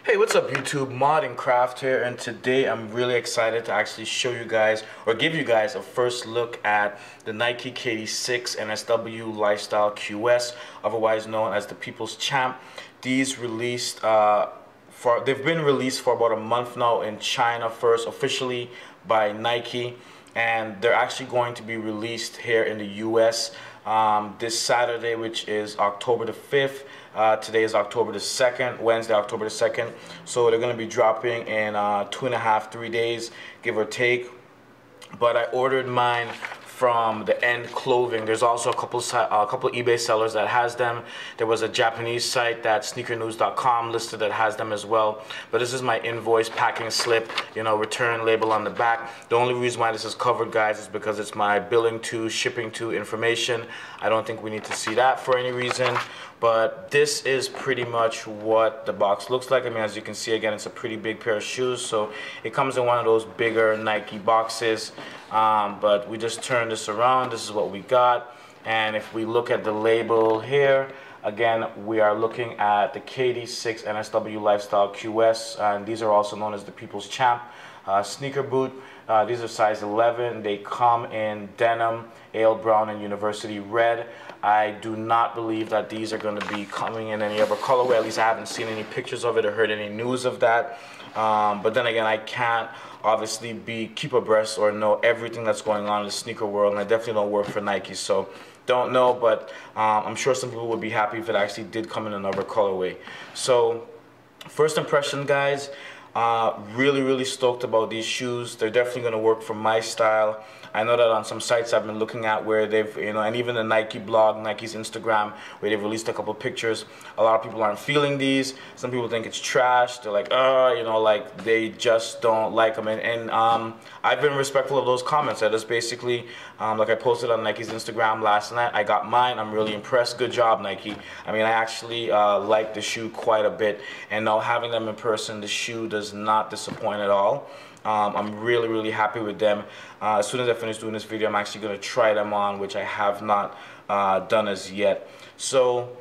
Hey, what's up YouTube? Mod and Craft here, and today I'm really excited to actually show you guys or give you guys a first look at the Nike KD6 NSW Lifestyle QS, otherwise known as the People's Champ. These they've been released for about a month now in China first officially by Nike, and they're actually going to be released here in the US this Saturday, which is October the 5th. Today is October the 2nd, Wednesday, October the 2nd. So they're going to be dropping in 2.5, 3 days, give or take. But I ordered mine from the End Clothing. There's also a couple eBay sellers that has them. There was a Japanese site that sneakernews.com listed that has them as well. But this is my invoice, packing slip, return label on the back. The only reason why this is covered, guys, is because it's my billing to, shipping to information. I don't think we need to see that for any reason. But this is pretty much what the box looks like. I mean, as you can see, again, it's a pretty big pair of shoes. So it comes in one of those bigger Nike boxes. But we just turn this around. This is what we got. And if we look at the label here, again, we are looking at the KD6 NSW Lifestyle QS. And these are also known as the People's Champ sneaker boot. These are size 11. They come in denim, ale brown, and university red. I do not believe that these are going to be coming in any other colorway. At least I haven't seen any pictures of it or heard any news of that. But then again, I can't obviously keep abreast or know everything that's going on in the sneaker world, and I definitely don't work for Nike, so don't know. But I'm sure some people would be happy if it actually did come in another colorway. So first impression, guys. Really stoked about these shoes. They're definitely going to work for my style. I know that on some sites I've been looking at where they've, and even the Nike blog, Nike's Instagram, where they've released a couple pictures, a lot of people aren't feeling these. Some people think it's trash. They're like, like they just don't like them. And I've been respectful of those comments. I just basically, like I posted on Nike's Instagram last night, I got mine. I'm really impressed. Good job, Nike. I mean, I actually like the shoe quite a bit. And now having them in person, the shoe does not disappoint at all. I'm really happy with them. As soon as I finish doing this video, I'm actually going to try them on, which I have not done as yet. So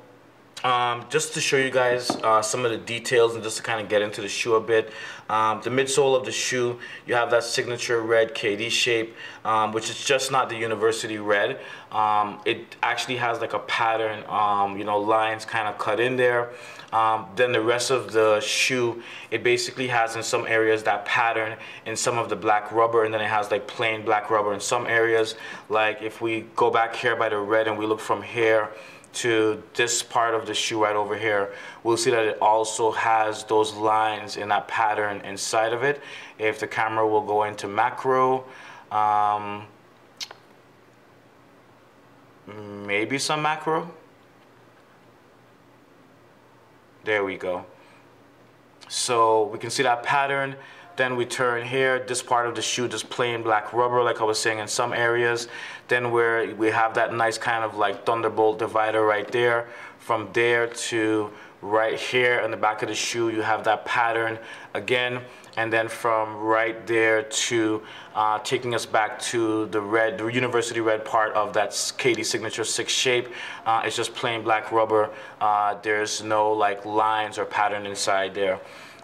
just to show you guys some of the details and just to kind of get into the shoe a bit. The midsole of the shoe, you have that signature red KD shape, which is just not the university red. It actually has like a pattern, lines kind of cut in there. Then the rest of the shoe, it basically has in some areas that pattern in some of the black rubber, and then it has like plain black rubber in some areas. Like if we go back here by the red and we look from here to this part of the shoe right over here, we'll see that it also has those lines in that pattern inside of it. If the camera will go into macro, maybe some macro. There we go. So we can see that pattern. Then we turn here, this part of the shoe, just plain black rubber, like I was saying in some areas. Then where we have that nice kind of like thunderbolt divider right there. From there to right here in the back of the shoe, you have that pattern again. And then from right there to taking us back to the red, the university red part of that KD Signature 6 shape. It's just plain black rubber. There's no like lines or pattern inside there.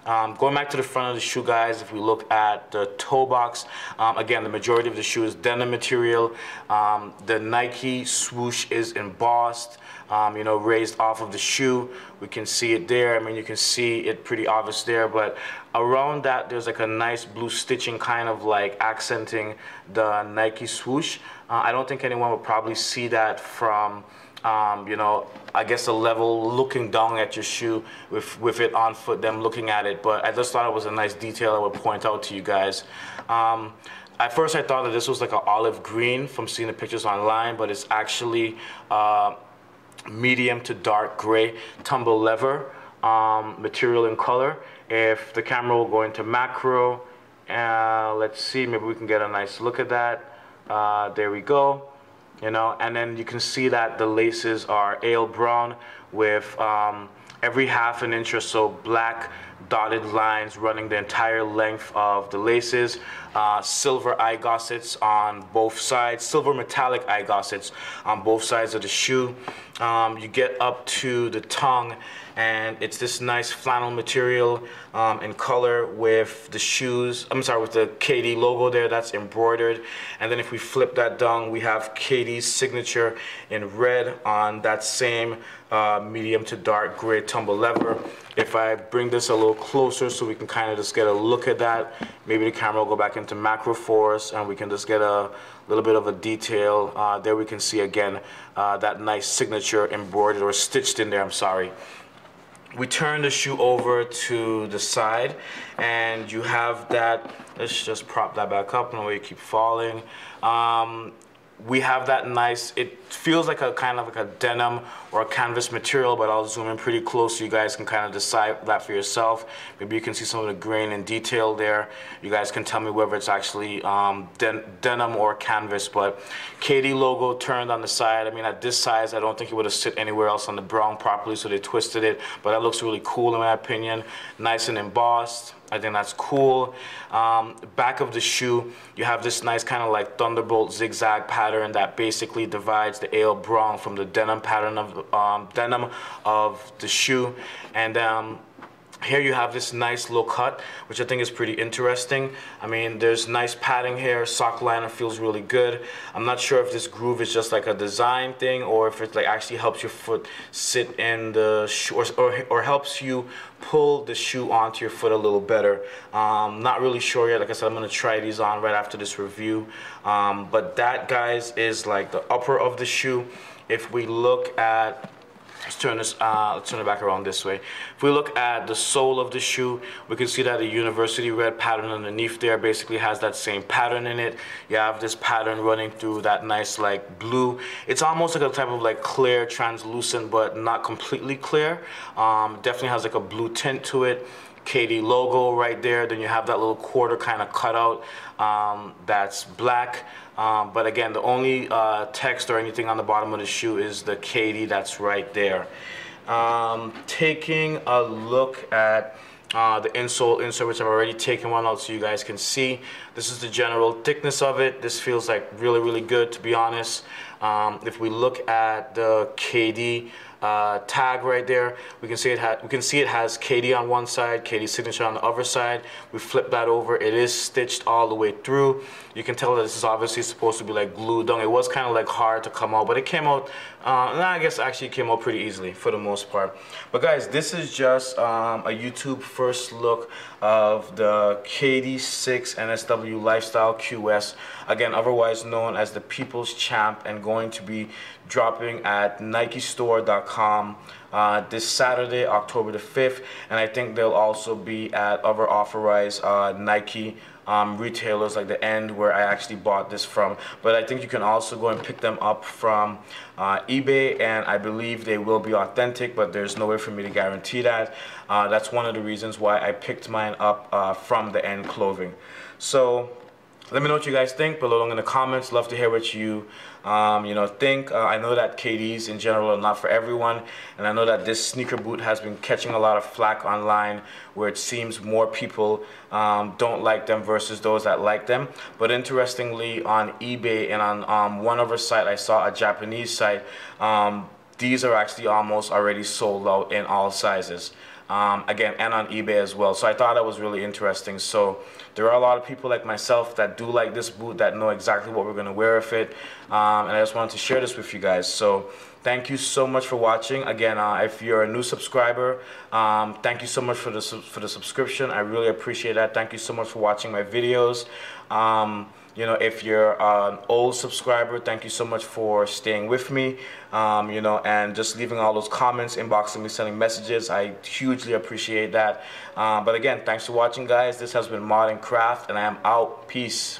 Going back to the front of the shoe, guys, if we look at the toe box, again, the majority of the shoe is denim material. The Nike swoosh is embossed, raised off of the shoe. We can see it there. I mean, you can see it pretty obvious there, but around that, there's like a nice blue stitching kind of like accenting the Nike swoosh. I don't think anyone would probably see that from I guess a level looking down at your shoe with it on foot, them looking at it. But I just thought it was a nice detail I would point out to you guys. At first I thought that this was like an olive green from seeing the pictures online, but it's actually medium to dark gray tumble leather material in color. If the camera will go into macro, let's see, maybe we can get a nice look at that. There we go. And then you can see that the laces are ale brown with every half an inch or so black dotted lines running the entire length of the laces. Silver eye gossets on both sides, silver metallic eye gossets on both sides of the shoe. you get up to the tongue, and it's this nice flannel material in color with the shoes. I'm sorry, with the KD logo there that's embroidered. And then if we flip that down, we have KD's signature in red on that same medium to dark gray tumble leather. If I bring this a little closer so we can kind of just get a look at that, maybe the camera will go back into macro for us and we can just get a little bit of a detail. There we can see again that nice signature embroidered or stitched in there, I'm sorry. We turn the shoe over to the side and you have that. Let's just prop that back up and the way you keep falling. We have that nice, it feels like a kind of like a denim or a canvas material, but I'll zoom in pretty close so you guys can kind of decide that for yourself. Maybe you can see some of the grain and detail there. You guys can tell me whether it's actually denim or canvas, but KD logo turned on the side. I mean, at this size, I don't think it would have sit anywhere else on the brown properly, so they twisted it, but that looks really cool in my opinion. Nice and embossed. I think that's cool. Back of the shoe, you have this nice kind of like thunderbolt zigzag pattern that basically divides the ale brown from the denim pattern of the shoe. And here you have this nice low cut, which I think is pretty interesting. I mean, there's nice padding here. Sock liner feels really good. I'm not sure if this groove is just like a design thing or if it like actually helps your foot sit in the shoe or helps you pull the shoe onto your foot a little better. Not really sure yet. Like I said, I'm gonna try these on right after this review. But that, guys, is like the upper of the shoe. If we look at, let's turn it back around this way. If we look at the sole of the shoe, we can see that the university red pattern underneath there basically has that same pattern in it. You have this pattern running through that nice like blue. It's almost like a type of like clear, translucent, but not completely clear. Definitely has like a blue tint to it. KD logo right there. Then you have that little quarter kind of cutout that's black. But again, the only text or anything on the bottom of the shoe is the KD that's right there. Taking a look at the insole insert, which I've already taken one out so you guys can see. This is the general thickness of it. This feels like really, really good, to be honest. If we look at the KD tag right there, we can see it has KD on one side, KD signature on the other side. We flip that over, it is stitched all the way through. You can tell that this is obviously supposed to be like glued down. It was kind of like hard to come out, but it came out, and I guess actually it came out pretty easily for the most part. But guys, this is just a YouTube first look of the KD6 NSW Lifestyle QS, again otherwise known as the People's Champ, and going to be dropping at NikeStore.com this Saturday, October the 5th, and I think they'll also be at other authorized Nike retailers like the End where I actually bought this from. But I think you can also go and pick them up from eBay, and I believe they will be authentic, but there's no way for me to guarantee that. That's one of the reasons why I picked mine up from the End clothing. So let me know what you guys think below in the comments. Love to hear what you think. I know that KDs in general are not for everyone, and I know that this sneaker boot has been catching a lot of flack online, where it seems more people don't like them versus those that like them. But interestingly, on eBay and on one other site, I saw a Japanese site, these are actually almost already sold out in all sizes. Again, and on eBay as well. So I thought that was really interesting. So there are a lot of people like myself that do like this boot, that know exactly what we're going to wear with it, and I just wanted to share this with you guys. So thank you so much for watching. Again, if you're a new subscriber, thank you so much for the subscription. I really appreciate that. Thank you so much for watching my videos. If you're an old subscriber, thank you so much for staying with me, and just leaving all those comments, inboxing me, sending messages. I hugely appreciate that. But again, thanks for watching, guys. This has been Mod and Craft, and I am out. Peace.